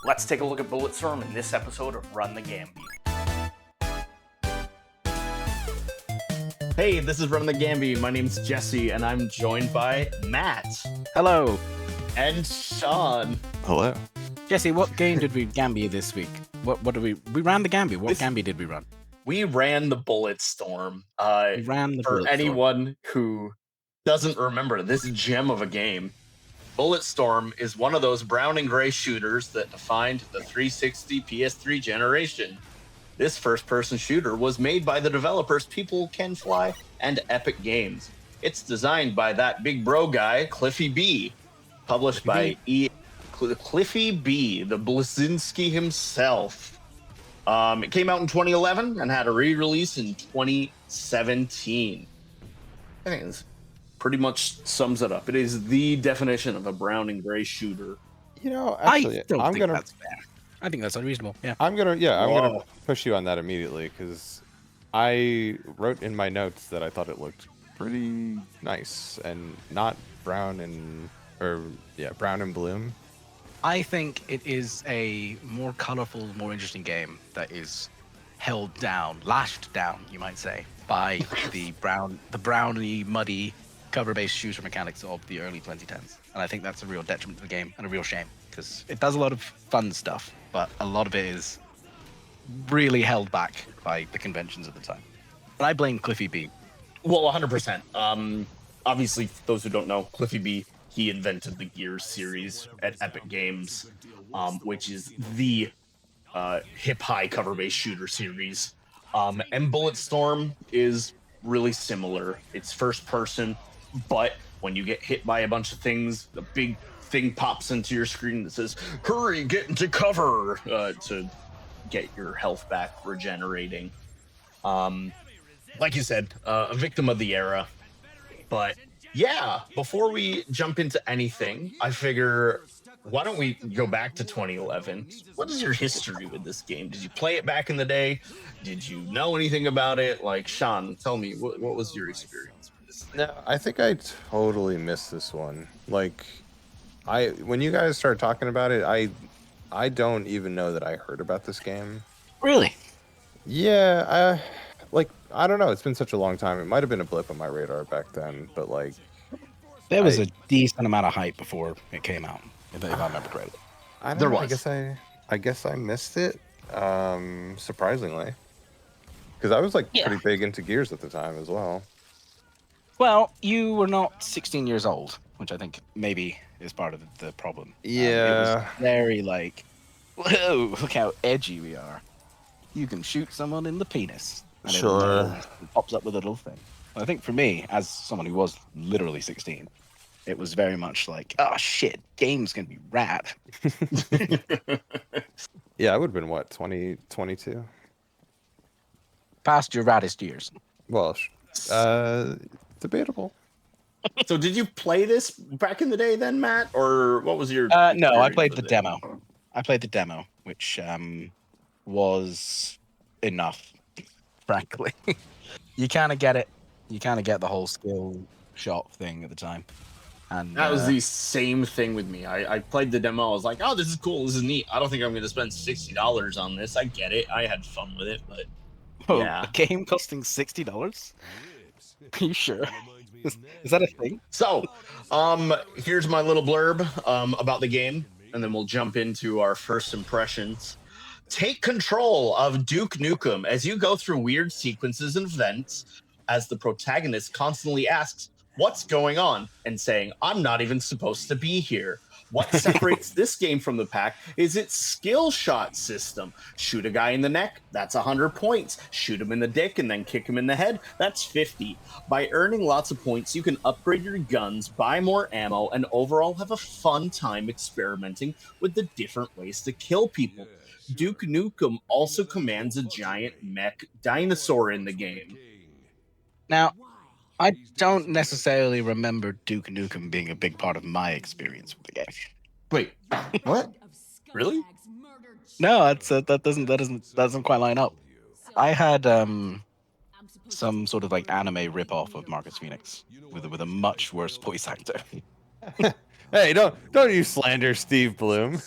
Let's take a look at Bulletstorm in this episode of Run the Gambie. Hey, this is Run the Gambie. My name's Jesse, and I'm joined by Matt. Hello. And Sean. Hello. Jesse, what game did we Gambie this week? What did we ran the Gambie. What Gambie did we run? We ran the Bulletstorm. For anyone who doesn't remember this gem of a game, Bulletstorm is one of those brown and gray shooters that defined the 360 PS3 generation. This first-person shooter was made by the developers People Can Fly and Epic Games. It's designed by that big bro guy, CliffyB, published by CliffyB, the Blazinski himself. It came out in 2011 and had a re-release in 2017. I think this pretty much sums it up. It is the definition of a brown and gray shooter. You know, actually, I think that's fair. I think that's unreasonable. Yeah. I'm gonna push you on that immediately because I wrote in my notes that I thought it looked pretty nice and not brown and bloom. I think it is a more colorful, more interesting game that is held down, lashed down, you might say, by the browny, muddy, cover-based shooter mechanics of the early 2010s. And I think that's a real detriment to the game and a real shame because it does a lot of fun stuff, but a lot of it is really held back by the conventions of the time. And I blame CliffyB. Well, 100%. Obviously, for those who don't know, CliffyB, he invented the Gears series at Epic Games, which is the hip-high cover-based shooter series. And Bulletstorm is really similar. It's first-person, but when you get hit by a bunch of things, the big thing pops into your screen that says, hurry, get into cover, to get your health back regenerating. Like you said, a victim of the era. But yeah, before we jump into anything, I figure, why don't we go back to 2011? What is your history with this game? Did you play it back in the day? Did you know anything about it? Like, Sean, tell me, what was your experience with this thing? No, I think I totally missed this one. Like, when you guys started talking about it, I don't even know that I heard about this game. Really? Yeah, I don't know. It's been such a long time. It might have been a blip on my radar back then, but like, There was a decent amount of hype before it came out, if I remember correctly. There was. I guess I missed it. Surprisingly, because I was pretty big into Gears at the time as well. Well, you were not 16 years old, which I think maybe is part of the problem. Yeah. It was very whoa, look how edgy we are. You can shoot someone in the penis. And Sure. It pops up with a little thing. I think for me, as someone who was literally 16, it was very much like, oh shit, games can be rad. Yeah, I would have been, 22? Past your raddest years. Well, debatable. So did you play this back in the day then, Matt? Or what was your... No, I played the demo. I played the demo, which was enough, frankly. You kind of get it. You kind of get the whole skill shot thing at the time. And that was the same thing with me. I played the demo. I was like, oh, this is cool. This is neat. I don't think I'm going to spend $60 on this. I get it. I had fun with it, but yeah. A game costing $60? Are you sure? Is that a thing? So, here's my little blurb about the game, and then we'll jump into our first impressions. Take control of Duke Nukem as you go through weird sequences and events as the protagonist constantly asks, what's going on? And saying, I'm not even supposed to be here. What separates this game from the pack is its skill shot system. Shoot a guy in the neck, that's 100 points. Shoot him in the dick and then kick him in the head, that's 50. By earning lots of points, you can upgrade your guns, buy more ammo, and overall have a fun time experimenting with the different ways to kill people. Duke Nukem also commands a giant mech dinosaur in the game. Now, I don't necessarily remember Duke Nukem being a big part of my experience with the game. Wait, what? Really? No, that doesn't quite line up. I had some sort of anime ripoff of Marcus Phoenix with a much worse voice actor. Hey, don't you slander Steve Bloom.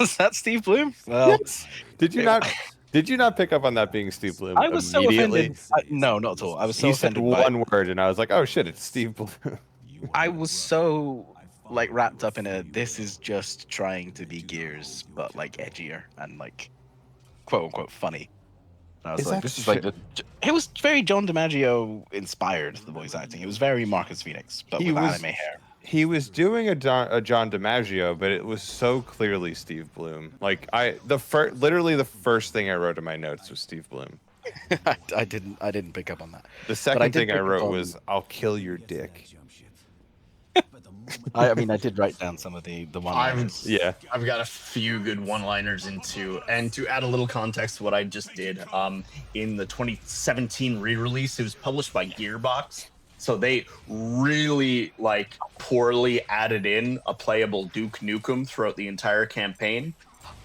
Is that Steve Bloom? Well, Yes. Did you not? Did you not pick up on that being Steve Bloom I was so immediately? offended. No, not at all. I was so He said offended by. one word, and I was like, "Oh shit, it's Steve Bloom." I was so like wrapped up in a. This is just trying to be Gears, but like edgier and like quote unquote funny. And I was Is like, that this is like the. It was very John DiMaggio inspired. The voice acting. It was very Marcus Phoenix, but with anime hair. He was doing a John DiMaggio, but it was so clearly Steve Bloom. Like literally the first thing I wrote in my notes was Steve Bloom. I didn't pick up on that. The second thing I pick up wrote on- was, "I'll kill your dick." I mean, I did write down some of the one-liners. Yeah. I've got a few good one-liners into, and to add a little context to what I just did, in the 2017 re-release, it was published by Gearbox, so they really like poorly added in a playable Duke Nukem throughout the entire campaign.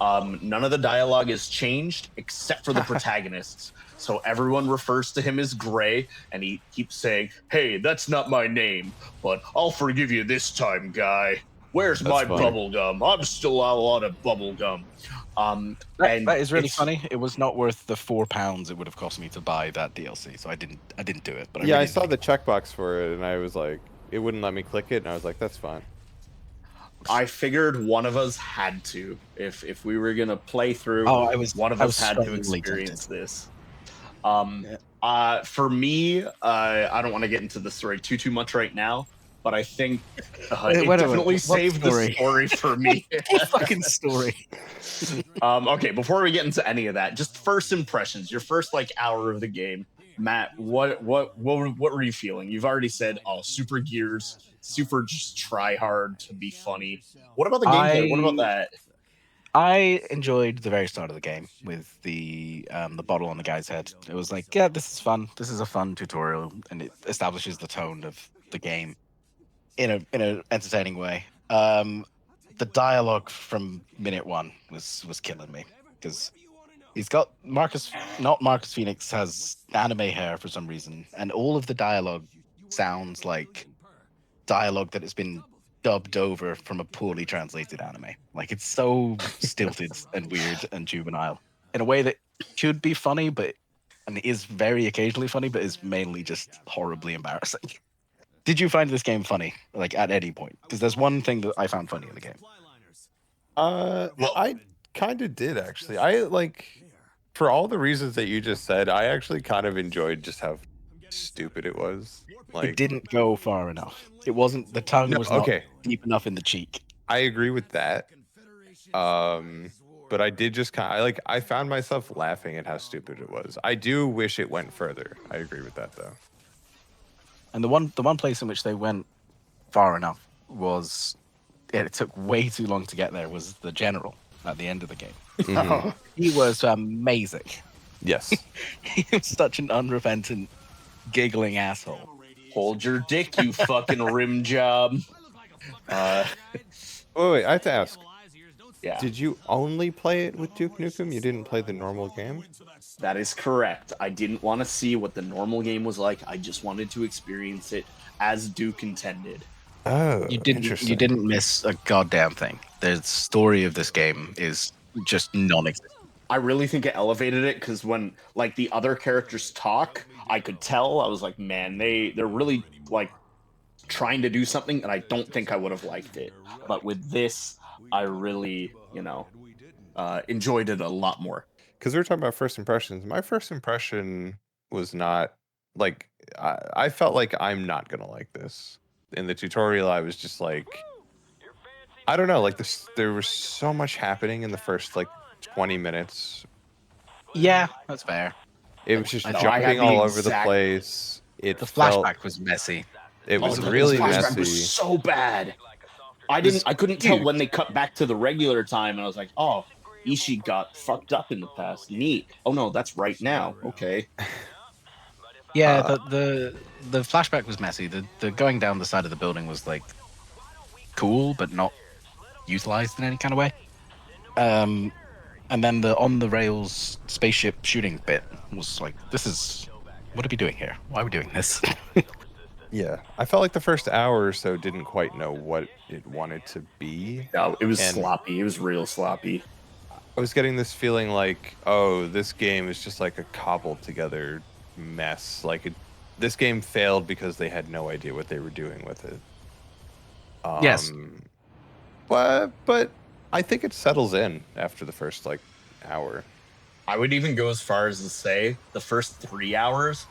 None of the dialogue is changed except for the protagonists. So everyone refers to him as Gray, and he keeps saying, "Hey, that's not my name, but I'll forgive you this time, guy. Where's my funny. bubble gum? I'm still out of bubble gum." That is really it's- funny. It was not worth the £4 it would have cost me to buy that DLC, so I didn't do it. But Yeah, I really saw didn't. the checkbox for it, and I was like, it wouldn't let me click it, and I was like, that's fine. I figured one of us had to, if we were gonna play through. One of I us was had to strongly experience tempted. this. For me, I don't want to get into the story too much right now, but I think it definitely What saved the story for me. fucking story. Okay, before we get into any of that, just first impressions. Your first like hour of the game, Matt. What were you feeling? You've already said, "Oh, super Gears, super just try hard to be funny." What about the gameplay? What about that? I enjoyed the very start of the game with the bottle on the guy's head. It was like, yeah, this is fun. This is a fun tutorial, and it establishes the tone of the game in a entertaining way. The dialogue from minute one was killing me because he's got Marcus Phoenix has anime hair for some reason, and all of the dialogue sounds like dialogue that has been dubbed over from a poorly translated anime. Like it's so stilted and weird and juvenile in a way that should be funny, and it is very occasionally funny, but is mainly just horribly embarrassing. Did you find this game funny, like at any point? Because there's one thing that I found funny in the game. I kind of did actually. I like, for all the reasons that you just said, I actually kind of enjoyed just how stupid it was. Like, It didn't go far enough. It wasn't, the tongue was not deep enough in the cheek. I agree with that. But I did just I found myself laughing at how stupid it was. I do wish it went further. I agree with that though. And the one place in which they went far enough was, it took way too long to get there, was the general at the end of the game. Mhm. He was amazing. Yes. He was such an unrepentant, giggling asshole. Hold your dick, you fucking rim job. Wait, I have to ask. Yeah, Did you only play it with Duke Nukem? You didn't play the normal game? that is correct. I didn't want to see what the normal game was like. I just wanted to experience it as Duke intended. Oh, You didn't miss a goddamn thing. The story of this game is just non-existent. I really think it elevated it because when like the other characters talk, I could tell. I was like, man, they're really like trying to do something, and I don't think I would have liked it. But with this, I really, enjoyed it a lot more. Because we were talking about first impressions. My first impression was not like, I felt like I'm not gonna like this. In the tutorial, I was just like, I don't know, like there was so much happening in the first like 20 minutes. Yeah, that's fair. It was just I know, I had jumping the all over the exact- place. It The felt, flashback was messy. it was the really flashback messy. was so bad. I couldn't tell when they cut back to the regular time, and I was like, oh, Ishii got fucked up in the past. Neat. Oh no, that's right now. Okay. Yeah, the flashback was messy. The going down the side of the building was like cool, but not utilized in any kind of way. And then the on the rails spaceship shooting bit was like, what are we doing here? Why are we doing this? Yeah, I felt like the first hour or so didn't quite know what it wanted to be. No, it was And sloppy. It was real sloppy. I was getting this feeling like, oh, this game is just like a cobbled together mess. This game failed because they had no idea what they were doing with it. Yes. But I think it settles in after the first like hour. I would even go as far as to say the first 3 hours,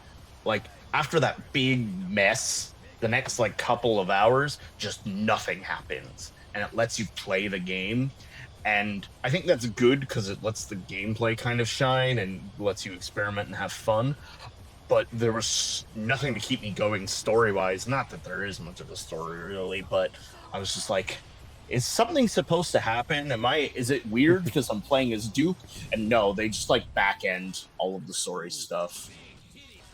like after that big mess, the next like couple of hours, just nothing happens. And it lets you play the game. And I think that's good because it lets the gameplay kind of shine and lets you experiment and have fun. But there was nothing to keep me going story-wise. Not that there is much of a story really, but I was just like, is something supposed to happen? Is it weird because I'm playing as Duke? And no, they just like back end all of the story stuff.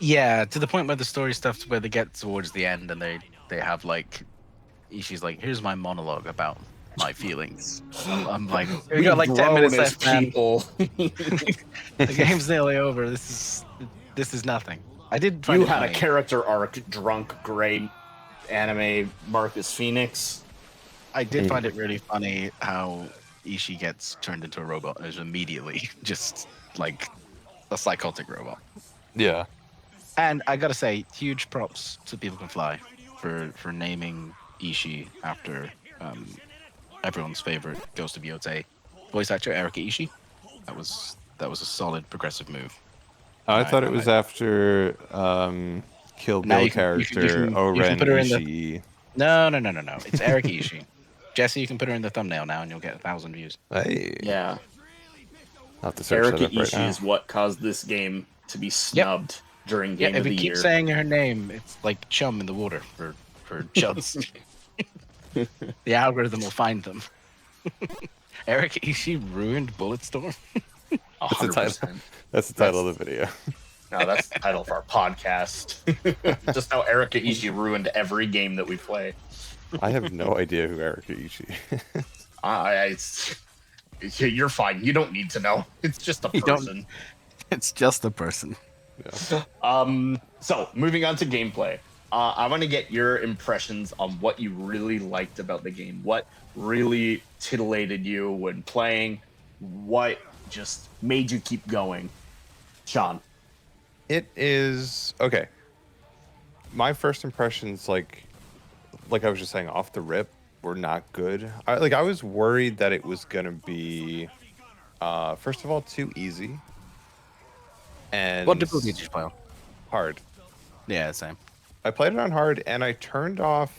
Yeah, to the point where the story stuff where they get towards the end and they have like, she's like, here's my monologue about my feelings. I'm like, we got like 10 minutes left, man. People. The game's nearly over. This is nothing. I did find You it had funny. a character arc, drunk, gray anime Marcus Phoenix. I did find it really funny how Ishii gets turned into a robot and is immediately just like a psychotic robot. Yeah. And I gotta say, huge props to People Can Fly for naming Ishii after everyone's favorite Ghost of Yotei voice actor Erika Ishii. That was a solid progressive move. I thought it was after Kill Now Bill you can- character you can Oren put her in the- Ishii. No. It's Erika Ishii. Jesse, you can put her in the thumbnail now and you'll get 1,000 views. Hey. Yeah. I'll have to search Erika that up right Ishii now. is what caused this game to be snubbed during Yeah, Game if of we the keep Year. saying her name, it's like chum in the water for chuds. The algorithm will find them. Erika Ishii ruined Bulletstorm. That's the title. 100%. That's the title of the video. No, that's the title of our podcast. Just how Erika Ishii ruined every game that we play. I have no idea who Erika Ishii is. You're fine. You don't need to know. It's just a You don't- person. It's just a person. So moving on to gameplay. I want to get your impressions on what you really liked about the game. What really titillated you when playing? What just made you keep going? Sean. It is okay. My first impressions, like I was just saying, off the rip, were not good. I was worried that it was gonna be, first of all, too easy. And What difficulty did you play on? hard. Yeah, same. I played it on hard, and I turned off.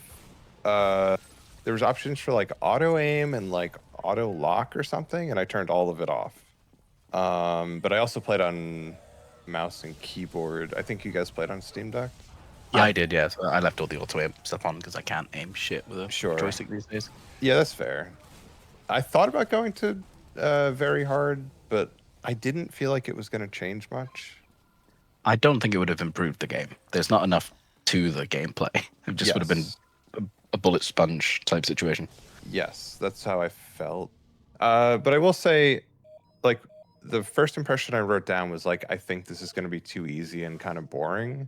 There was options for like auto aim and like auto lock or something, and I turned all of it off. But I also played on mouse and keyboard. I think you guys played on Steam Deck. Yeah, I did. Yeah, so I left all the auto aim stuff on because I can't aim shit with a Sure. joystick these days. Yeah, that's fair. I thought about going to very hard, but I didn't feel like it was going to change much. I don't think it would have improved the game. There's not enough to the gameplay. It just would have been a bullet sponge type situation. Yes, that's how I felt. But I will say, like, the first impression I wrote down was like, I think this is going to be too easy and kind of boring.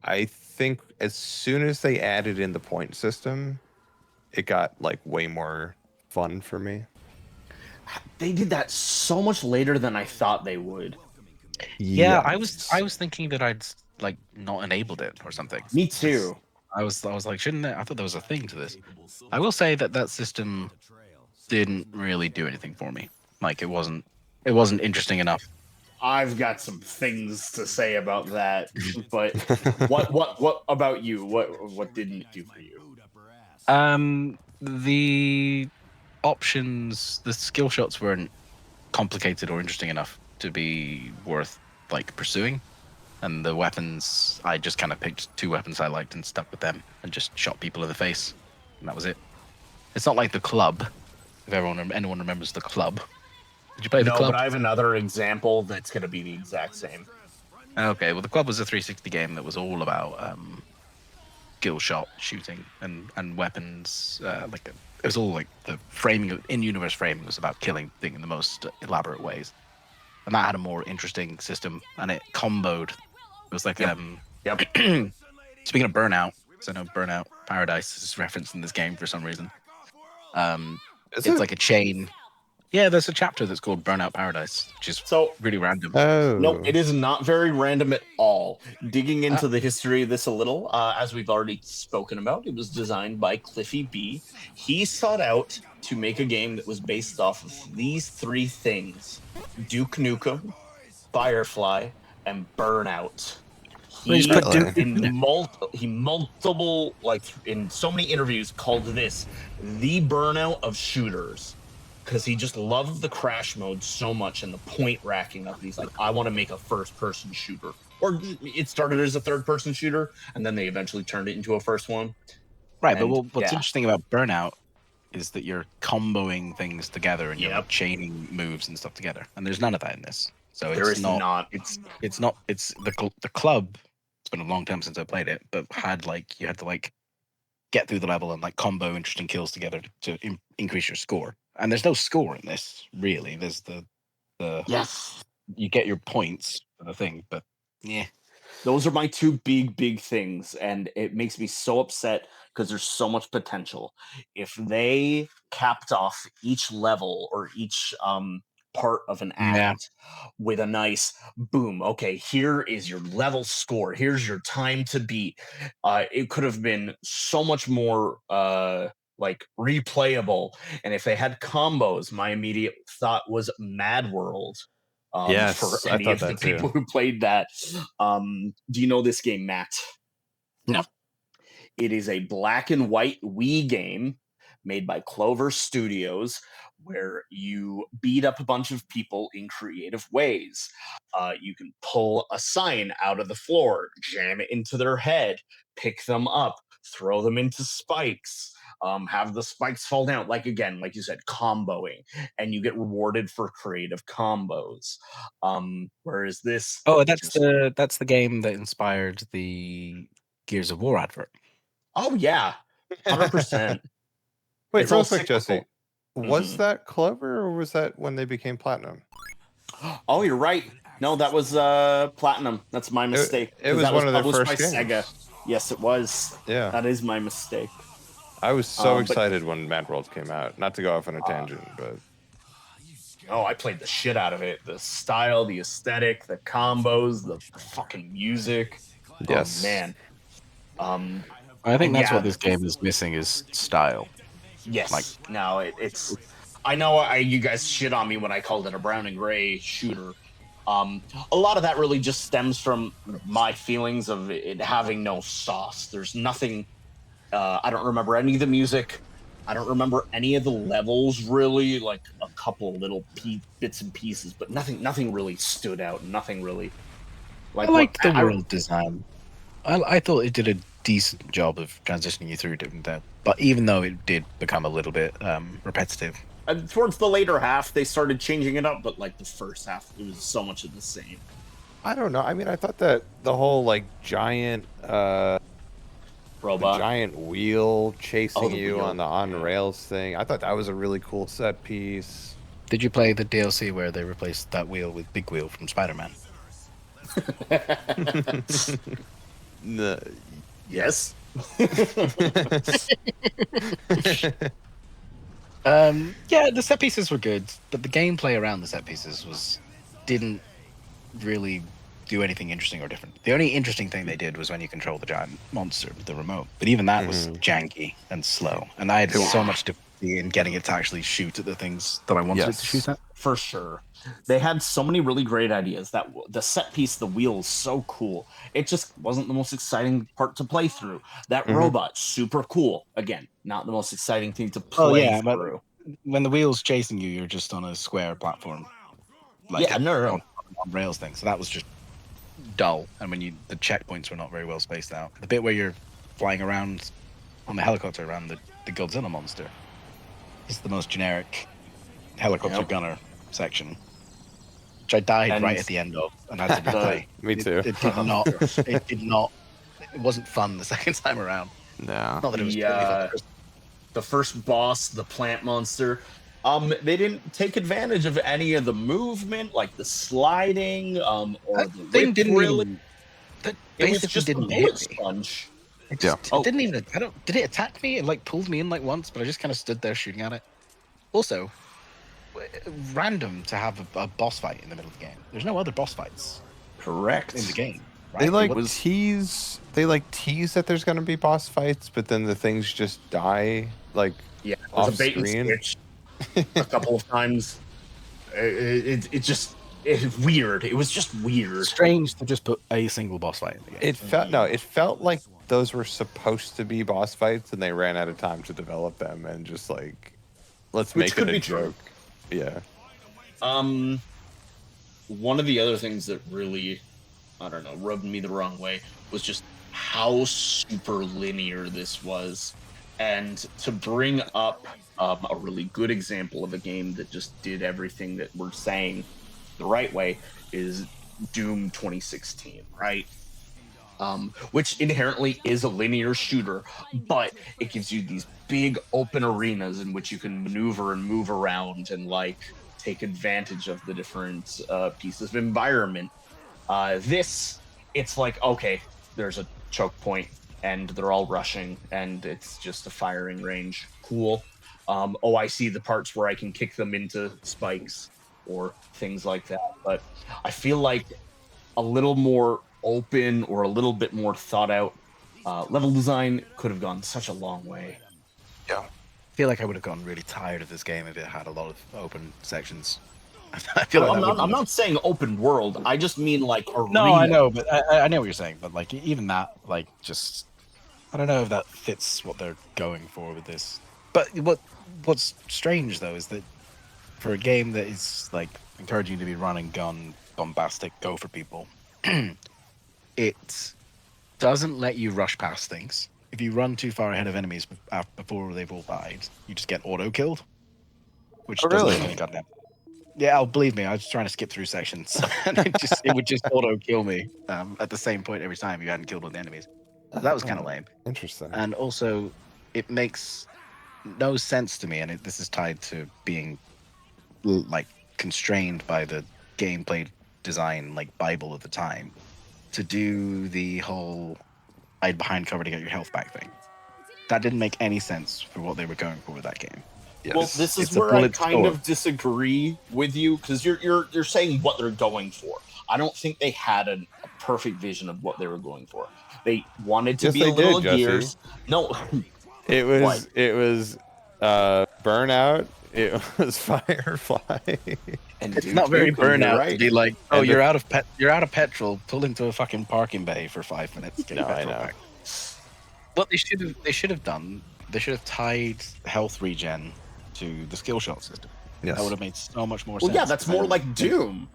I think as soon as they added in the point system, it got like way more fun for me. They did that so much later than I thought they would. Yeah, Yes. I was thinking that I'd like not enabled it or something. Me too. I was like, shouldn't I thought there was a thing to this. I will say that system didn't really do anything for me. Like it wasn't interesting enough. I've got some things to say about that, but what about you? What didn't it do for you? The options, the skill shots weren't complicated or interesting enough to be worth like pursuing. And the weapons, I just kind of picked 2 weapons I liked and stuck with them and just shot people in the face, and that was it. It's not like the club. If anyone remembers the club, did you play the No, club? but I have another example that's going to be the exact same. Okay, well, the club was a 360 game that was all about kill shot shooting and weapons. It was all like the framing, in-universe framing was about killing thing in the most elaborate ways. And that had a more interesting system, and it comboed. It was like Yep. Speaking of Burnout, so I know Burnout Paradise is referenced in this game for some reason. Is It's it? like a chain. Yeah, there's a chapter that's called Burnout Paradise, which is So really random. Oh. no, it is not very random at all. Digging into the history of this a little, as we've already spoken about, it was designed by CliffyB. He sought out to make a game that was based off of these three things: Duke Nukem, Firefly, and Burnout. He's put Duke In multiple, like in so many interviews, called this the Burnout of Shooters, because he just loved the crash mode so much and the point racking of these. Like, I want to make a first-person shooter. Or it started as a third-person shooter, and then they eventually turned it into a first one. Right, but And, what's yeah. interesting about Burnout is that you're comboing things together and you're Yep. like chaining moves and stuff together, and there's none of that in this. So There it's is not. not. It's not. It's the club. It's been a long time since I played it, but had like you had to like get through the level and like combo interesting kills together to increase your score. And there's no score in this really. There's the Yes. you get your points for the thing, but yeah. Those are my two big things, and it makes me so upset because there's so much potential. If they capped off each level or each part of an act with a nice boom, okay, here is your level score, here's your time to beat, it could have been so much more like replayable. And if they had combos, my immediate thought was Mad World. Yes, for I any thought of the that too. people who played that. Do you know this game, Matt? No. It is a black and white Wii game made by Clover Studios, where you beat up a bunch of people in creative ways. You can pull a sign out of the floor, jam it into their head, pick them up, throw them into spikes, have the spikes fall down. Like, again, like you said, comboing, and you get rewarded for creative combos. Whereas this, Oh, that's the game that inspired the Gears of War advert. oh yeah, 100%. Wait, It's all real quick, Jesse. cyclical. Was Mhm. that Clover or was that when they became platinum? Oh, you're right. No, that was Platinum. That's my mistake. It 'cause was that one of their published first by games. Sega. Yes, it was. Yeah. That is my mistake. I was so but- excited when Mad World came out. Not to go off on a tangent, but Oh, I played the shit out of it. The style, the aesthetic, the combos, the fucking music. yes. Oh, man. I think that's Yeah. what this game is missing is style. Yes. Like- No, it's. I know you guys shit on me when I called it a brown and gray shooter. A lot of that really just stems from my feelings of it having no sauce. There's nothing. I don't remember any of the music. I don't remember any of the levels really. Like a couple little bits and pieces, but nothing really stood out. Nothing really. I liked the world design. I thought it did a decent job of transitioning you through different that. But even though it did become a little bit repetitive. Towards the later half, they started changing it up, but like the first half, it was so much of the same. I don't know. I mean, I thought that the whole like giant Robot. giant wheel chasing the you wheel. on the on rails thing. I thought that was a really cool set piece. Did you play the DLC where they replaced that wheel with Big Wheel from Spider-Man? Yes. Yeah, the set pieces were good, but the gameplay around the set pieces didn't really do anything interesting or different. The only interesting thing they did was when you control the giant monster with the remote, but even that was janky and slow, and I had so much difficulty in getting it to actually shoot at the things that I wanted it to shoot at. For sure. They had so many really great ideas. That the set piece, the wheel, is so cool. It just wasn't the most exciting part to play through. That robot, super cool. Again, not the most exciting thing to play through. But when the wheel's chasing you, you're just on a square platform. Like on rails thing. So that was just dull. And when the checkpoints were not very well spaced out. The bit where you're flying around on the helicopter around the Godzilla monster is the most generic helicopter gunner section, which I died right at the end of and had to replay. Me too. It did not. It wasn't fun the second time around. No. Not that it was totally fun. The first boss, the plant monster, they didn't take advantage of any of the movement, like the sliding, or That the thing whip didn't really. even. That It was basically just a didn't bullet hit me. sponge. It Yeah. just, it didn't even. Did it attack me? It like pulled me in like once, but I just kind of stood there shooting at it. Also, random to have a boss fight in the middle of the game. There's no other boss fights Correct. in the game. Right? They like It was- tease. They like tease that there's gonna be boss fights, but then the things just die like Yeah, it was off a bait and screen. switch a couple of times. It's weird. It was just weird. strange to just put a single boss fight in the game. It felt like those were supposed to be boss fights, and they ran out of time to develop them, and just like let's Which make could it a be true. joke. Yeah. One of the other things that really, I don't know, rubbed me the wrong way was just how super linear this was. And to bring up a really good example of a game that just did everything that we're saying the right way is Doom 2016, right? Which inherently is a linear shooter, but it gives you these big open arenas in which you can maneuver and move around and like take advantage of the different pieces of environment. It's like, okay, there's a choke point and they're all rushing and it's just a firing range. Cool. I see the parts where I can kick them into spikes or things like that. But I feel like a little more open or a little bit more thought out level design could have gone such a long way. I feel like I would have gotten really tired of this game if it had a lot of open sections. I feel like I'm not saying open world. I just mean like arena. No, I know, but I know what you're saying. But like even that, like just I don't know if that fits what they're going for with this. But what's strange though is that for a game that is like encouraging you to be run and gun, bombastic, go for people, it doesn't let you rush past things. If you run too far ahead of enemies before they've all died, you just get auto killed. Which doesn't really? make any goddamn. Yeah, believe me, I was trying to skip through sections, and it would just auto kill me at the same point every time you hadn't killed all the enemies. So that was kind of lame. Interesting. And also, it makes no sense to me, and this is tied to being like constrained by the gameplay design, like Bible of the time, to do the whole hide behind cover to get your health back thing. That didn't make any sense for what they were going for with that game. Well, this is It's a where I bullet kind storm. of disagree with you because you're saying what they're going for. I don't think they had a perfect vision of what they were going for. They wanted to Yes, be they a little did, Jesse. Gears. No, It was What? Burnout. It was Firefly. and It's Duke not very Nukem, you're burnout right. to be like, oh, And you're out of petrol. Pull into a fucking parking bay for 5 minutes. Get your No, I petrol know. back. What they should have done, they should have tied health regen to the skill shot system. Yes. That would have made so much more Well, sense. yeah, that's more like Doom.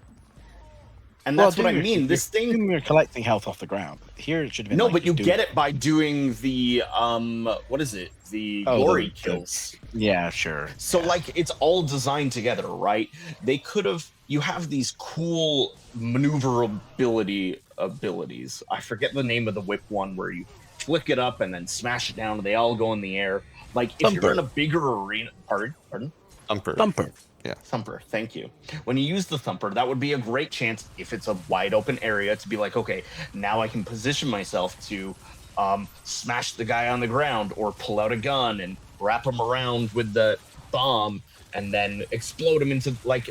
And Well, that's what I Doom, mean. This thing. You're collecting health off the ground. Here it should have been. No, like but you do- get it by doing the what is it? The Oh, glory the- kills. Yeah, sure. So like it's all designed together, right? They could have you have these cool maneuverability abilities. I forget the name of the whip one where you flick it up and then smash it down and they all go in the air. Like if you're Thumper. in a bigger arena pardon? Thumper. Thumper, thank you. When you use the thumper, that would be a great chance if it's a wide open area to be like, okay, now I can position myself to smash the guy on the ground or pull out a gun and wrap him around with the bomb and then explode him into like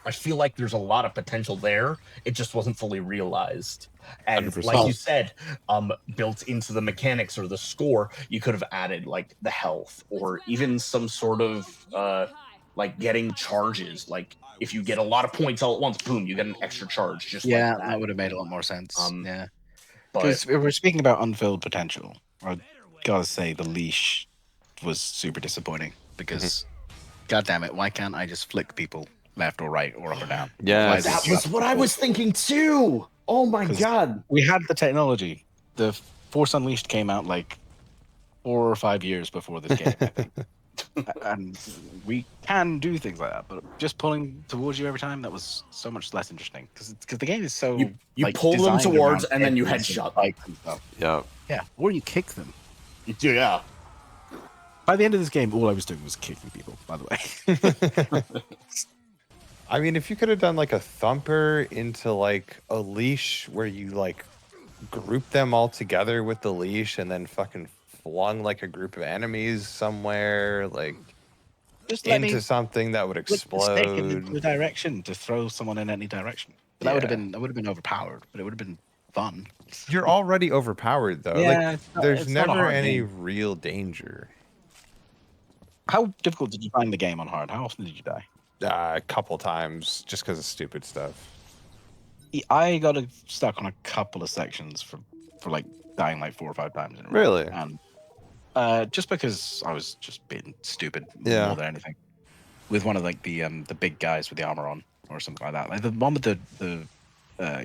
I feel like there's a lot of potential there. It just wasn't fully realized. And 100%. like you said, built into the mechanics or the score, you could have added like the health or even some sort of like getting charges. Like if you get a lot of points all at once, boom, you get an extra charge. Just Yeah, like that. that would have made a lot more sense. Yeah, because But we're speaking about unfilled potential. I gotta say, the leash was super disappointing because, god damn it, why can't I just flick people left or right or up or down? Yes. Why is that it was just- what I was thinking too. Oh my 'Cause- god. We had the technology. The Force Unleashed came out like 4 or 5 years before this game, I think. And we can do things like that, but just pulling towards you every time, that was so much less interesting because the game is so You like, pull them designed towards around and then you edges and headshot them. spikes and stuff. Yeah. Yeah, or you kick them. Yeah. By the end of this game, all I was doing was kicking people, by the way. I mean, if you could have done like a thumper into like a leash where you like grouped them all together with the leash and then fucking flung like a group of enemies somewhere, like Just let into me something that would flick the stick in explode. the direction to throw someone in any direction. That Yeah. would have been overpowered, but it would have been fun. You're already overpowered though. Yeah, Like there's it's not a never hard any game. real danger. How difficult did you find the game on hard? How often did you die? A couple times just because of stupid stuff. I got stuck on a couple of sections for like dying like 4 or 5 times in a row. Really? And just because I was just being stupid Yeah. more than anything. With one of like the big guys with the armor on or something like that. Like the one with the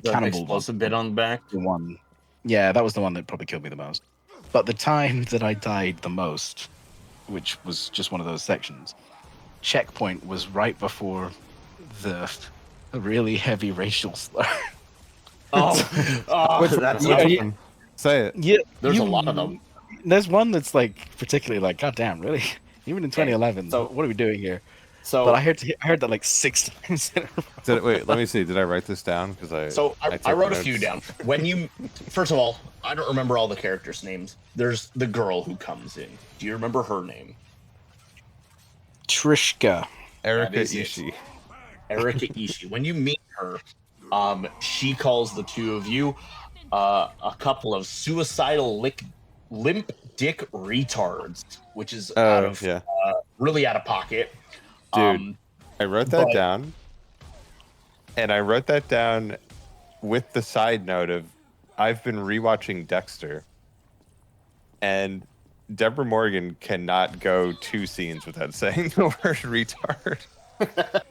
cannibal explosive bit on the back. The one, yeah, that was the one that probably killed me the most. But the time that I died the most, which was just one of those sections, checkpoint was right before the really heavy racial slur. That's Yeah, awesome. Say it. Yeah, There's a lot of them. There's one that's like particularly like, God damn, really? Even in 2011, so- what are we doing here? So But I heard that like 6 times in a row. Wait, let me see. Did I write this down? Because I I wrote a notes. few down. When you first of all, I don't remember all the characters' names. There's the girl who comes in. Do you remember her name? Trishka. Erica That is it. Ishii. Erika Ishii. When you meet her, she calls the two of you a couple of suicidal limp dick retards, which is really out of pocket. Dude, I wrote that but- down. And I wrote that down with the side note of I've been rewatching Dexter. And Deborah Morgan cannot go 2 scenes without saying the word retard.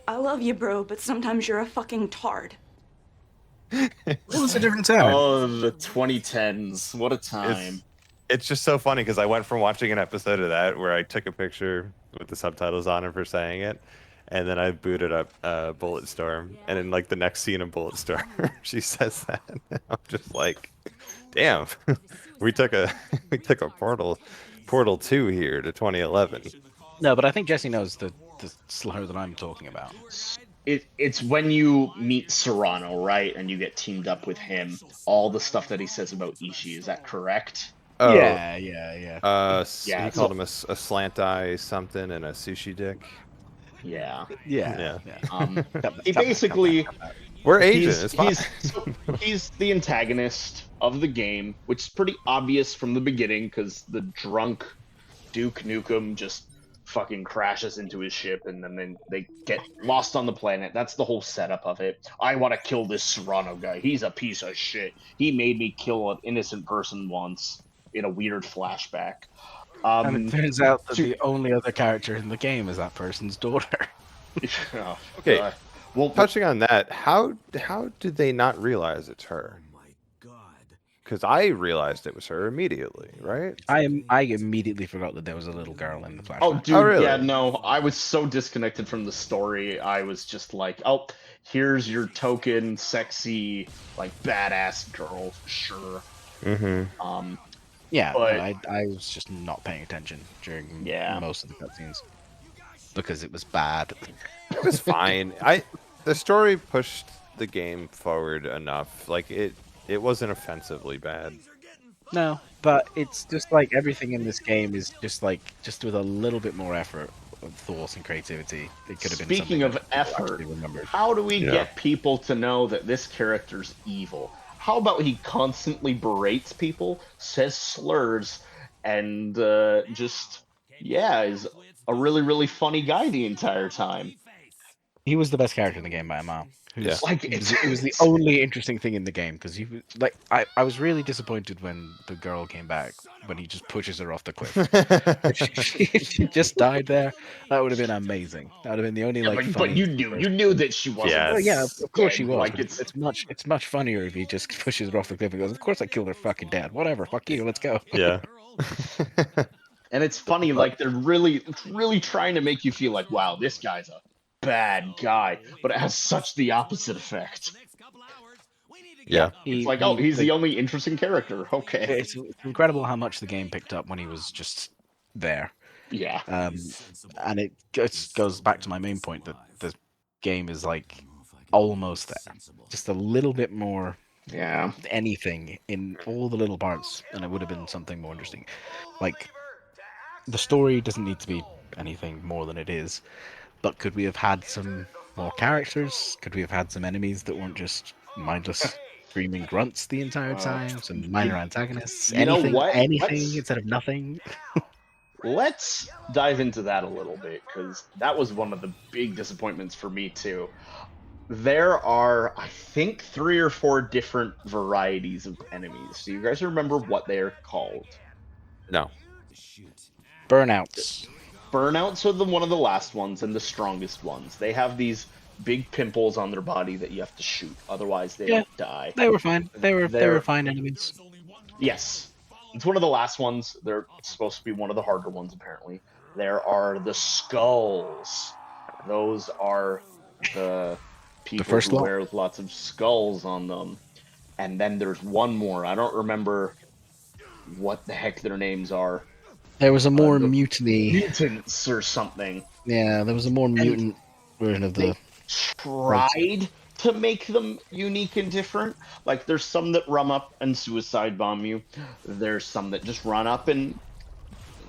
I love you, bro, but sometimes you're a fucking tard. What was a different time? Oh, the 2010s. What a time. It's just so funny because I went from watching an episode of that where I took a picture with the subtitles on of her saying it, and then I booted up Bulletstorm, and in like the next scene of Bulletstorm, she says that. I'm just like, damn, we took a Portal 2 here to 2011. No, but I think Jesse knows the slur that I'm talking about. It's when you meet Serrano, right, and you get teamed up with him. All the stuff that he says about Ishii, is that correct? Oh, Yeah. he Yeah, called him a slant eye something and a sushi dick. Yeah. Yeah. He basically We're Asian. It's fine. he's the antagonist of the game, which is pretty obvious from the beginning because the drunk Duke Nukem just fucking crashes into his ship and then they get lost on the planet. That's the whole setup of it. I want to kill this Serrano guy. He's a piece of shit. He made me kill an innocent person once in a weird flashback. And it turns out that the only other character in the game is that person's daughter. Oh, Okay. God. Well, Touching on that, how did they not realize it's her? Because I realized it was her immediately, right? I immediately forgot that there was a little girl in the flashback. oh, dude, Oh, really? yeah, no, I was so disconnected from the story. I was just like, oh, here's your token, sexy, like badass girl, sure. Mm-hmm. Yeah, But- I was just not paying attention during Yeah. most of the cutscenes because it was bad. It was fine. The story pushed the game forward enough. Like it wasn't offensively bad. No, but it's just like everything in this game is just with a little bit more effort, of thought, and creativity. It could have been. Speaking something of that effort, actually remembered. how do we Yeah. get people to know that this character's evil? How about he constantly berates people, says slurs, and is a really, really funny guy the entire time? He was the best character in the game by a mile. Yeah. Like, It was the only interesting thing in the game because he was like, I was really disappointed when the girl came back when he just pushes her off the cliff. If she just died there, that would have been amazing. That would have been the only like. but funny you knew that she wasn't. Yes. Oh yeah, of course she was. Like, Like it's much funnier if he just pushes her off the cliff and goes, "Of course I killed her fucking dad. Whatever, fuck you, let's go." Yeah. And it's funny, like they're really trying to make you feel like, wow, this guy's a bad guy, but it has such the opposite effect. Yeah. It's like, oh, he's the only interesting character. Okay. It's incredible how much the game picked up when he was just there. Yeah. And it just goes back to my main point that the game is like almost there, just a little bit more Yeah. anything in all the little parts, and it would have been something more interesting. Like, the story doesn't need to be anything more than it is, but could we have had some more characters? Could we have had some enemies that weren't just mindless screaming grunts the entire time? Some minor antagonists? You know what? Anything instead of nothing? Let's dive into that a little bit, because that was one of the big disappointments for me too. There are, I think, 3 or 4 different varieties of enemies. Do you guys remember what they're called? No. Burnouts. Burnouts are one of the last ones and the strongest ones. They have these big pimples on their body that you have to shoot, otherwise they don't die. They were fine. They were fine enemies. Yes. It's one of the last ones. They're supposed to be one of the harder ones, apparently. There are the skulls. Those are the people first who lot? wear lots of skulls on them. And then there's one more. I don't remember what the heck their names are. There was a more the mutiny. Mutants or something. Yeah, there was a more mutant version of the. Tried to make them unique and different. Like, there's some that run up and suicide bomb you. There's some that just run up and,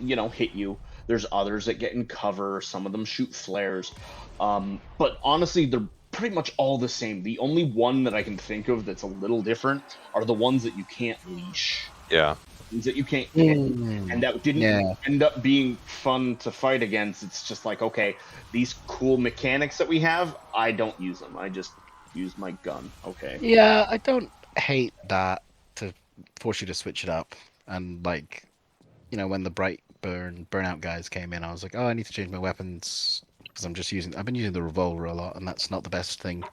hit you. There's others that get in cover. Some of them shoot flares. But honestly, they're pretty much all the same. The only one that I can think of that's a little different are the ones that you can't leash. Yeah. That you can't hit, and that didn't end up being fun to fight against. It's just like, okay, these cool mechanics that we have, I don't use them. I just use my gun. Okay. Yeah, I don't hate that to force you to switch it up. And like, when the burnout guys came in, I was like, oh, I need to change my weapons because I've been using the revolver a lot, and that's not the best thing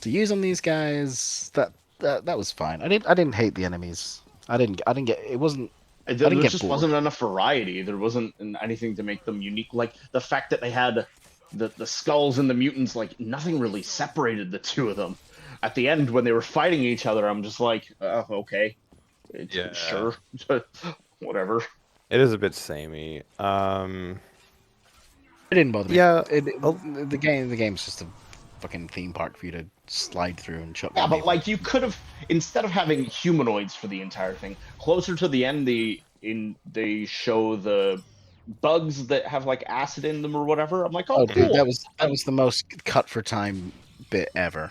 to use on these guys. That was fine. I didn't hate the enemies. I didn't get. It wasn't. There just wasn't enough variety. There wasn't anything to make them unique. Like the fact that they had the skulls and the mutants, like nothing really separated the two of them. At the end, when they were fighting each other, I'm just like, okay, sure, whatever. It is a bit samey. It didn't bother me. Yeah. The game's just a fucking theme park for you to slide through and shut. Yeah, but like you could have, instead of having humanoids for the entire thing, closer to the end, they show the bugs that have like acid in them or whatever. I'm like, oh, cool. Dude, that was the most cut for time bit ever.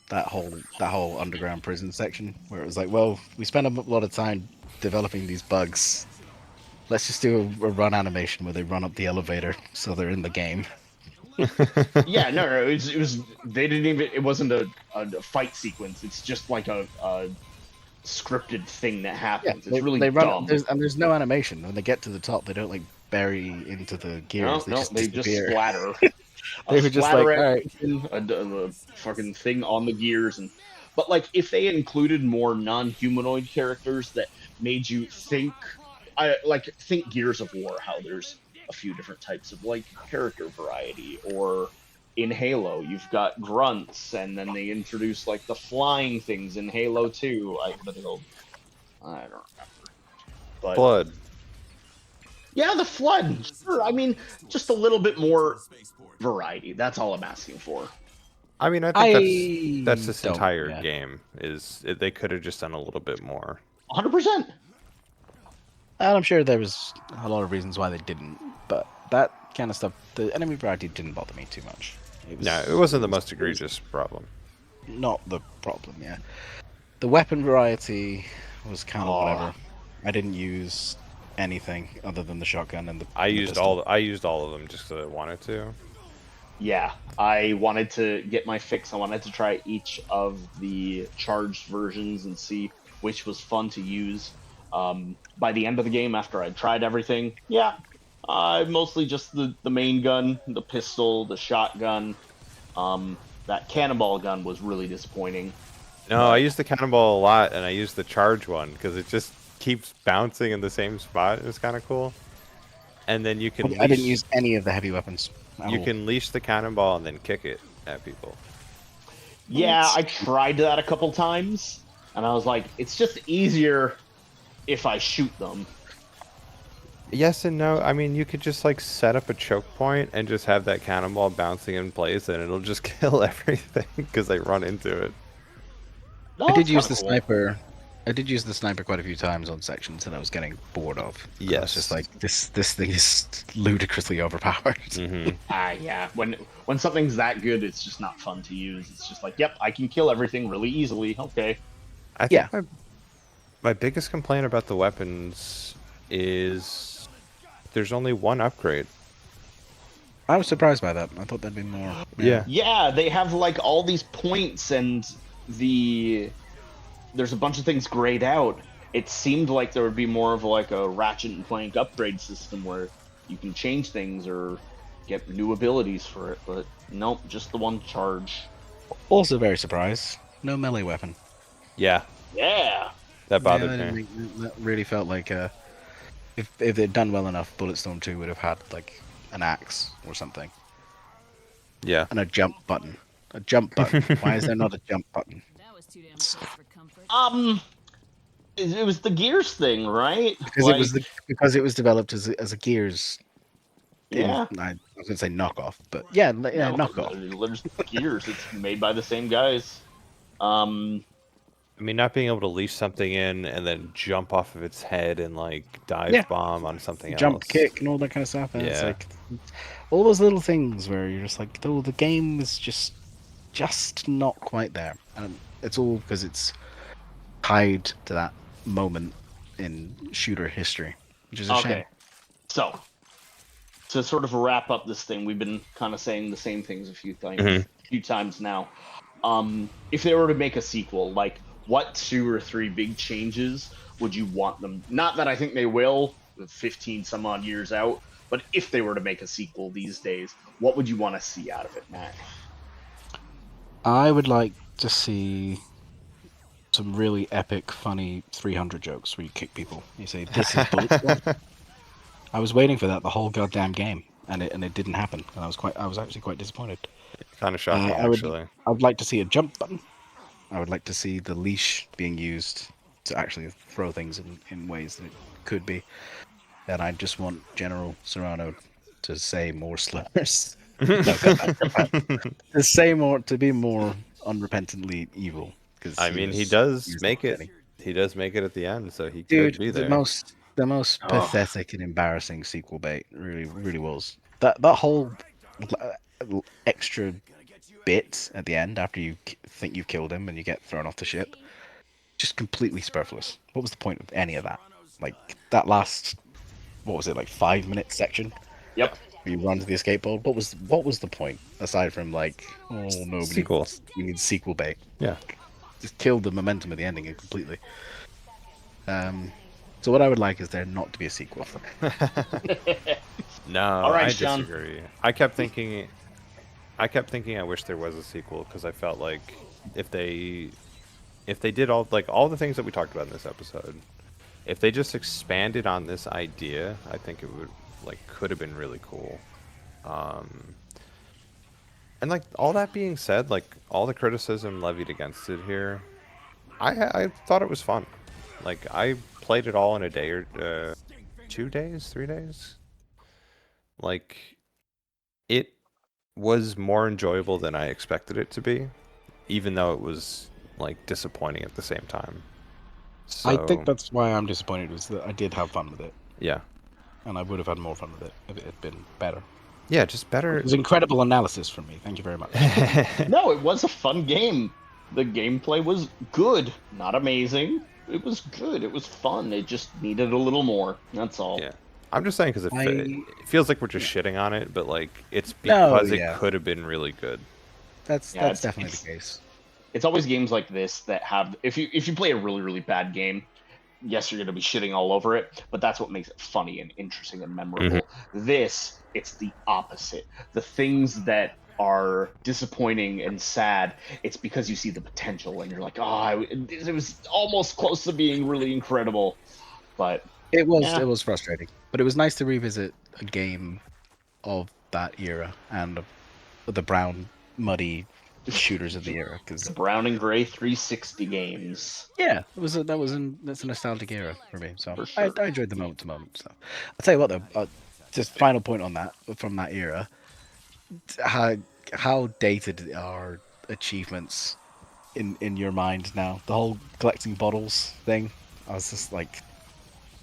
That whole underground prison section where it was like, well, we spent a lot of time developing these bugs. Let's just do a run animation where they run up the elevator so they're in the game. Yeah, no, it was they didn't even. It wasn't a fight sequence. It's just like a scripted thing that happens. Yeah, it's really they dumb. run, there's no animation. When they get to the top, they don't like bury into the gears. They just splatter. They were just like, all right, a fucking thing on the gears, but like if they included more non-humanoid characters that made you think Gears of War, how there's a few different types of like character variety, or in Halo you've got grunts, and then they introduce like the flying things in Halo 2. I don't remember. But Blood. Yeah, the flood. Sure. I mean, just a little bit more variety. That's all I'm asking for. I mean, I think that's this entire game. They could have just done a little bit more. 100%. And I'm sure there was a lot of reasons why they didn't, but that kind of stuff, the enemy variety didn't bother me too much. It wasn't the most egregious problem. Not the problem, yeah. The weapon variety was kind of whatever. I didn't use anything other than the shotgun and the. I used all of them just because I wanted to. Yeah, I wanted to get my fix. I wanted to try each of the charged versions and see which was fun to use. By the end of the game, after I'd tried everything, mostly just the main gun, the pistol, the shotgun. That cannonball gun was really disappointing. No, I used the cannonball a lot, and I used the charge one because it just keeps bouncing in the same spot. It's kind of cool. And then you can. I didn't use any of the heavy weapons. You can leash the cannonball and then kick it at people. Yeah, I tried that a couple times, and I was like, it's just easier if I shoot them. Yes and no. I mean, you could just like set up a choke point and just have that cannonball bouncing in place, and it'll just kill everything because they run into it. Oh, I did that's use the kinda cool. sniper. I did use the sniper quite a few times on sections that I was getting bored of. I was Yes. just like, this thing is ludicrously overpowered. Mm-hmm. Yeah. When something's that good, it's just not fun to use. It's just like, yep, I can kill everything really easily. Okay. I Yeah. think my biggest complaint about the weapons is there's only one upgrade. I was surprised by that. I thought there'd be more. Yeah. Yeah, they have like all these points, and there's a bunch of things grayed out. It seemed like there would be more of like a Ratchet and Clank upgrade system where you can change things or get new abilities for it, but nope, just the one charge. Also very surprised. No melee weapon. Yeah, Yeah. that bothered Yeah, me. that really felt like if they'd done well enough, Bulletstorm 2 would have had like an axe or something Yeah. and a jump button. A jump button. Why is there not a jump button? That was too damn close for comfort. It was the Gears thing, right? Because it was developed as a Gears. Yeah. I was gonna say knockoff, but yeah, No, knockoff. There's Gears. It's made by the same guys. I mean, not being able to leash something in and then jump off of its head and like dive bomb on something Jump else. kick and all that kind of stuff. And it's Yeah. like all those little things where you're just like, oh, the game is just not quite there, and it's all because it's tied to that moment in shooter history, which is a shame. Okay. So, to sort of wrap up this thing, we've been kind of saying the same things a few times now. If they were to make a sequel, like what 2 or 3 big changes would you want them? Not that I think they will, 15 some odd years out, but if they were to make a sequel these days, what would you want to see out of it, Matt? I would like to see some really epic, funny 300 jokes where you kick people. You say, "This is Bulletstorm." I was waiting for that the whole goddamn game, and it didn't happen, and I was actually quite disappointed. Kind of shocking, I would actually. like to see a jump button. I would like to see the leash being used to actually throw things in ways that it could be. And I just want General Serrano to say more slurs. To say more, to be more unrepentantly evil. I mean, he does make it. He does make it at the end, so he Dude, could be there. the most pathetic and embarrassing sequel bait really was. That whole extra bit at the end after you think you've killed him and you get thrown off the ship, just completely superfluous. What was the point of any of that? Like that last, what was it, like 5-minute section? Yep. Where you run to the escape pod. What was the point aside from like, oh no, Sequel. we need sequel bait? Yeah. Just killed the momentum of the ending completely. So what I would like is there not to be a sequel. No, All right, I Sean. disagree. I kept thinking I wish there was a sequel because I felt like if they did all the things that we talked about in this episode, if they just expanded on this idea, I think it would could have been really cool. And like all that being said, like all the criticism levied against it here, I thought it was fun. Like I played it all in a day or 2 days, 3 days. Like it was more enjoyable than I expected it to be, even though it was like disappointing at the same time. So, I think that's why I'm disappointed, was that I did have fun with it, yeah, and I would have had more fun with it if it had been better. yeah, just better. It was incredible analysis from me. Thank you very much. No, it was a fun game. The gameplay was good, not amazing. It was good. It was fun. It just needed a little more. That's all. Yeah, I'm just saying because it feels like we're just shitting on it, but like it's No, because yeah. it could have been really good. That's Yeah, definitely the case. It's always games like this that have, if you play a really, really bad game, yes, you're going to be shitting all over it, but that's what makes it funny and interesting and memorable. This, it's the opposite. The things that are disappointing and sad, it's because you see the potential and you're like, oh, it was almost close to being really incredible. But It yeah. was frustrating, but it was nice to revisit a game of that era and the brown, muddy shooters of the era. Because Brown and Gray 360 games. yeah, that's a nostalgic era for me. So For sure. I enjoyed the moment to moment. So I'll tell you what though, just final point on that from that era, how dated are achievements in your mind now? The whole collecting bottles thing. I was just like,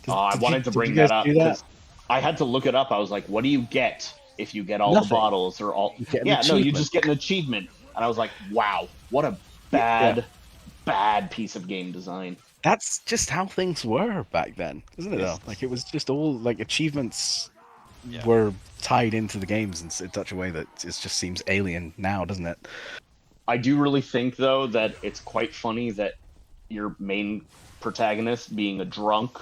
I wanted to bring you that guys up do that? because I had to look it up. I was like, what do you get if you get all Nothing. the bottles or all? You get an Yeah, no, you achievement. just get an achievement. And I was like, wow, what a Yeah. bad piece of game design. That's just how things were back then, isn't it? Yes. Though, like it was just all like achievements Yeah. were tied into the games in such a way that it just seems alien now, doesn't it? I do really think, though, that it's quite funny that your main protagonist, being a drunk,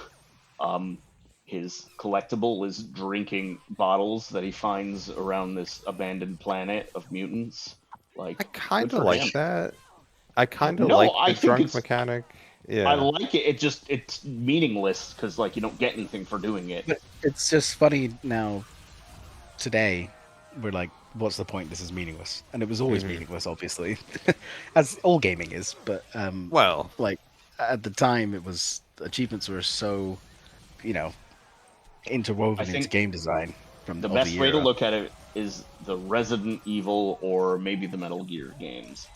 his collectible is drinking bottles that he finds around this abandoned planet of mutants. Like, I kind good of for like him. that. I kind of No, like I the think drunk it's- mechanic. Yeah. I like it. It's meaningless because like you don't get anything for doing it. But it's just funny now. Today, we're like, what's the point? This is meaningless, and it was always meaningless, obviously, as all gaming is. But Well, like at the time, it was achievements were so, you know, interwoven I into think game design from The of best way to era. look at it is the Resident Evil or maybe the Metal Gear games.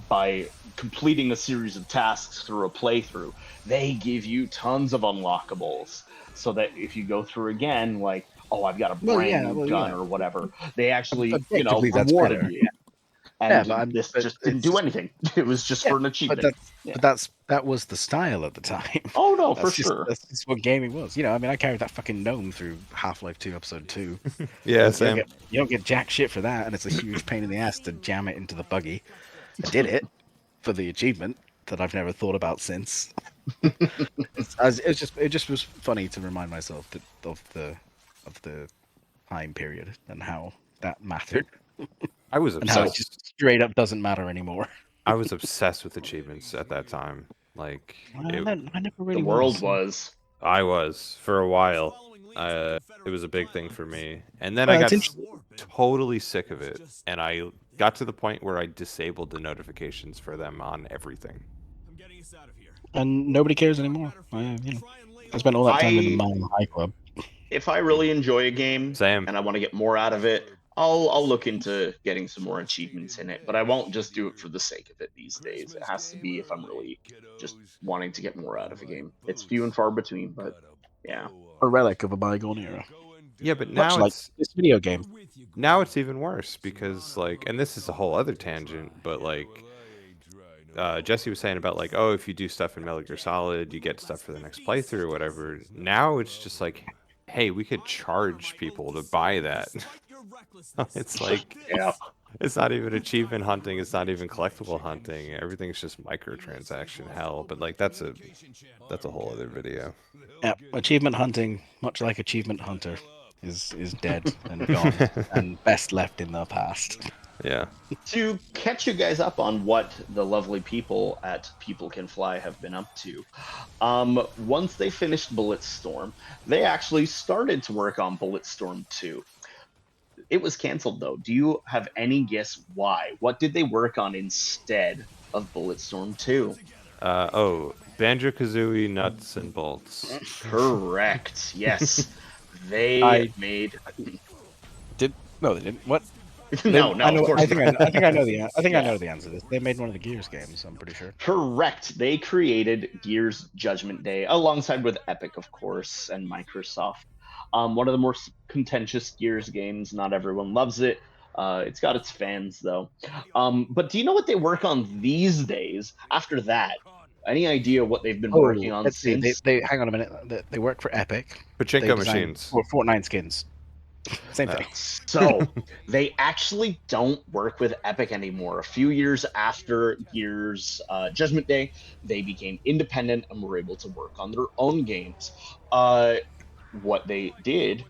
By completing a series of tasks through a playthrough, they give you tons of unlockables. So that if you go through again, like, oh, I've got a brand new gun or whatever, they actually, Objectively, that's rewarded better. you. Yeah, And but this just didn't do anything. It was just for an achievement. that was the style at the time. Oh no, That's for just, sure. That's just what gaming was. You know, I mean, I carried that fucking gnome through Half-Life 2 Episode 2. yeah, You same. don't get jack shit for that, and it's a huge pain in the ass to jam it into the buggy. I did it for the achievement that I've never thought about since. It just was funny to remind myself of the time period and how that mattered, I was and how it obsessed. just straight up doesn't matter anymore. I was obsessed with achievements at that time. Like, I never really The world was. was. I was for a while. It was a big thing for me, and then Well, I got it's totally sick of it, and I got to the point where I disabled the notifications for them on everything. And nobody cares anymore. I spent all that time in the Mile High Club. If I really enjoy a game Same. and I want to get more out of it, I'll look into getting some more achievements in it. But I won't just do it for the sake of it these days. It has to be if I'm really just wanting to get more out of a game. It's few and far between, but yeah. A relic of a bygone era. Yeah, but Much now like it's this video game. now it's even worse because like, and this is a whole other tangent, but like Jesse was saying about like, oh, if you do stuff in Metal Gear Solid, you get stuff for the next playthrough or whatever. Now it's just like, hey, we could charge people to buy that. It's like, Yeah. it's not even achievement hunting. It's not even collectible hunting. Everything's just microtransaction hell. But like, that's a whole other video. Yeah, achievement hunting, much like Achievement Hunter, is dead and gone and best left in the past. Yeah. To catch you guys up on what the lovely people at People Can Fly have been up to, once they finished Bulletstorm, they actually started to work on Bulletstorm 2. It was canceled, though. Do you have any guess why? What did they work on instead of Bulletstorm 2? Banjo-Kazooie nuts and bolts. Correct. Yes. They made... No, they didn't. What? No, of course I think not. I know the answer to this. They made one of the Gears games, I'm pretty sure. Correct. They created Gears Judgment Day alongside with Epic, of course, and Microsoft. One of the more contentious Gears games. Not everyone loves it. It's got its fans, though. But do you know what they work on these days after that? Any idea what they've been working on let's see. since? They hang on a minute. They work for Epic. Pachinko They designed machines. Fortnite skins. Same thing. So they actually don't work with Epic anymore. A few years after Gears Judgment Day, they became independent and were able to work on their own games. What they did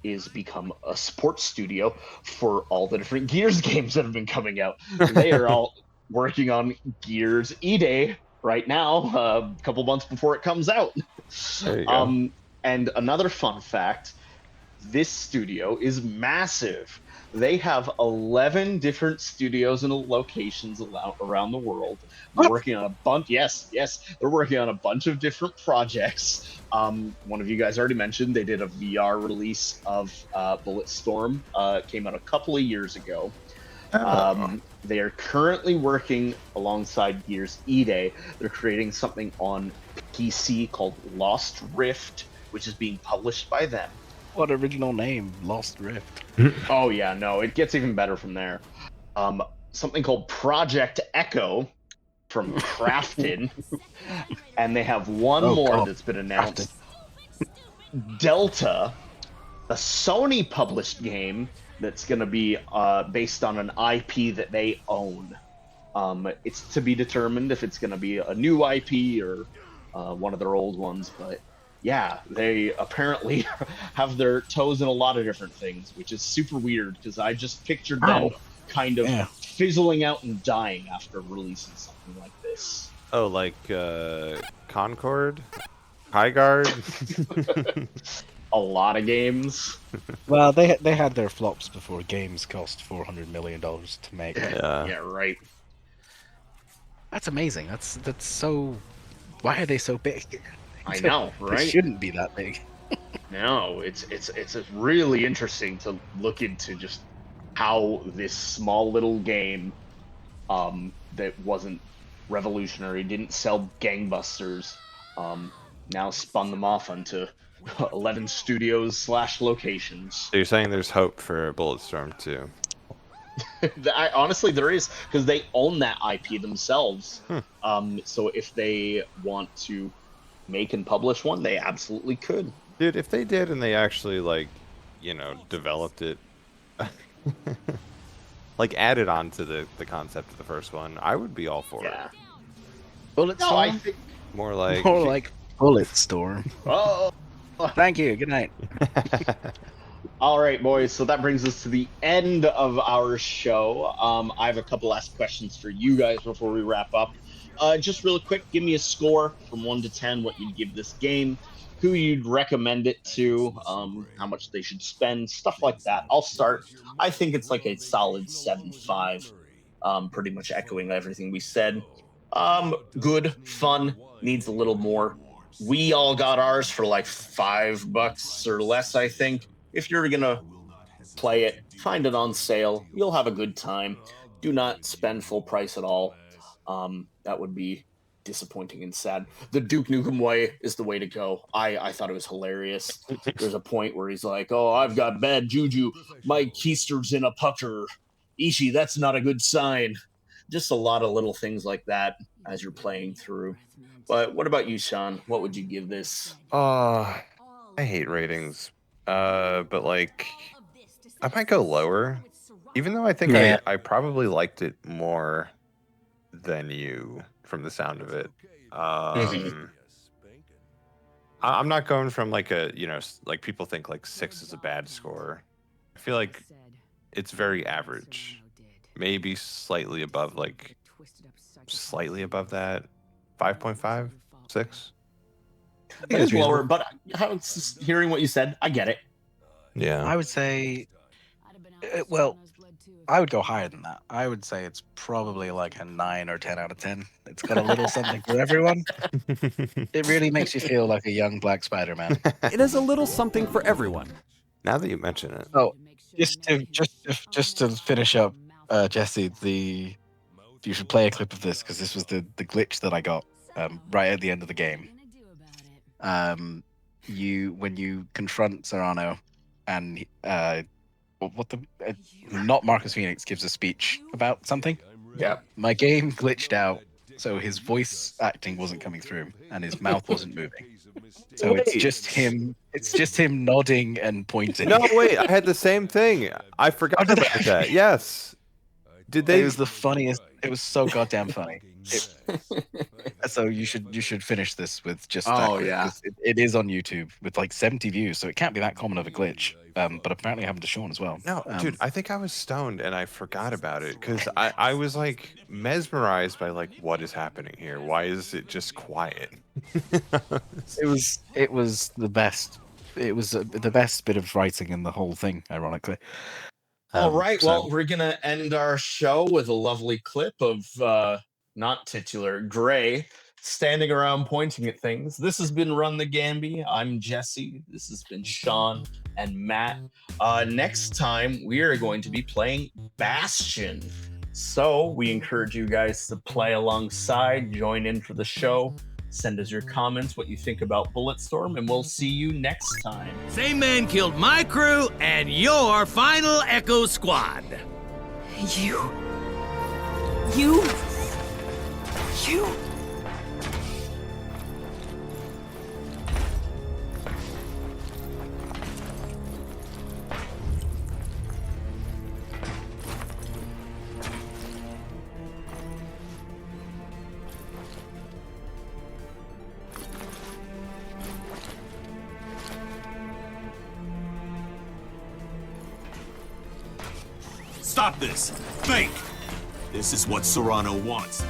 is become a sports studio for all the different Gears games that have been coming out. They are all working on Gears E-Day right now, a couple months before it comes out. There you go. And another fun fact, this studio is massive. They have 11 different studios and locations around the world. They're working on a bunch. Yes, they're working on a bunch of different projects. One of you guys already mentioned they did a VR release of Bulletstorm. Came out a couple of years ago. They are currently working alongside Gears E-Day. They're creating something on PC called Lost Rift, which is being published by them. What original name? Lost Rift. Oh yeah, no, it gets even better from there. Something called Project Echo from Crafted, and they have one more that's been announced. Delta, a Sony published game that's going to be based on an IP that they own. It's to be determined if it's going to be a new IP or one of their old ones, but yeah, they apparently have their toes in a lot of different things, which is super weird because I just pictured them kind of fizzling out and dying after releasing something like this. Oh, like Concord? High Guard? A lot of games. Well, they had their flops before games cost $400 million to make. Yeah, right. That's amazing. That's so. Why are they so big? I know, right? They shouldn't be that big. No, it's really interesting to look into just how this small little game that wasn't revolutionary, didn't sell gangbusters, now spun them off onto 11 studios / locations. So you're saying there's hope for Bulletstorm too? Honestly, there is, because they own that IP themselves. So if they want to make and publish one, they absolutely could. Dude, if they did and they actually, like, you know, developed it, like added on to the concept of the first one, I would be all for it. Bulletstorm? No, I think More like Bulletstorm. Oh, Thank you. Good night. all right, boys. So that brings us to the end of our show. I have a couple last questions for you guys before we wrap up. Just real quick, give me a score from 1 to 10. What you'd give this game, who you'd recommend it to, how much they should spend, stuff like that. I'll start. I think it's like a solid 7.5. Pretty much echoing everything we said. Good, fun, needs a little more. We all got ours for like $5 or less, I think. If you're gonna play it, find it on sale. You'll have a good time. Do not spend full price at all. That would be disappointing and sad. The Duke Nukem way is the way to go. I thought it was hilarious. There's a point where he's like, "Oh, I've got bad juju. My keister's in a pucker. Ishi, that's not a good sign." Just a lot of little things like that as you're playing through. But what about you, Sean? What would you give this? I hate ratings. But like, I might go lower. Even though I think I probably liked it more than you from the sound of it. I'm not going from like a, you know, like people think like 6 is a bad score. I feel like it's very average. Maybe slightly above, like slightly above that. 5.5, 6. It is lower, but hearing what you said, I get it. Yeah. I would say, well, I would go higher than that. I would say it's probably like a 9 or 10 out of 10. It's got a little something for everyone. It really makes you feel like a young Black Spider-Man. It is a little something for everyone. Now that you mention it. Oh, just to finish up, Jesse, you should play a clip of this because this was the glitch that I got right at the end of the game. When you confront Serrano and not Marcus Phoenix gives a speech about something. Yeah. My game glitched out, so his voice acting wasn't coming through and his mouth wasn't moving. So it's just him nodding and pointing. No, wait, I had the same thing. I forgot about that. Yes. Did they? It was the funniest. It was so goddamn funny. So you should finish this with just that. Oh, yeah. It is on YouTube with like 70 views, so it can't be that common of a glitch. But apparently happened to Sean as well. No, dude, I think I was stoned and I forgot about it because I was like mesmerized by like what is happening here. Why is it just quiet? It was the best. It was the best bit of writing in the whole thing, ironically. All right, well, we're going to end our show with a lovely clip of not titular Gray standing around pointing at things. This has been Run the Gambie. I'm Jesse. This has been Sean and Matt. Next time, we are going to be playing Bastion. So we encourage you guys to play alongside, join in for the show, send us your comments, what you think about Bulletstorm, and we'll see you next time. Same man killed my crew and your final Echo Squad. You. Stop this! Think! This is what Serrano wants.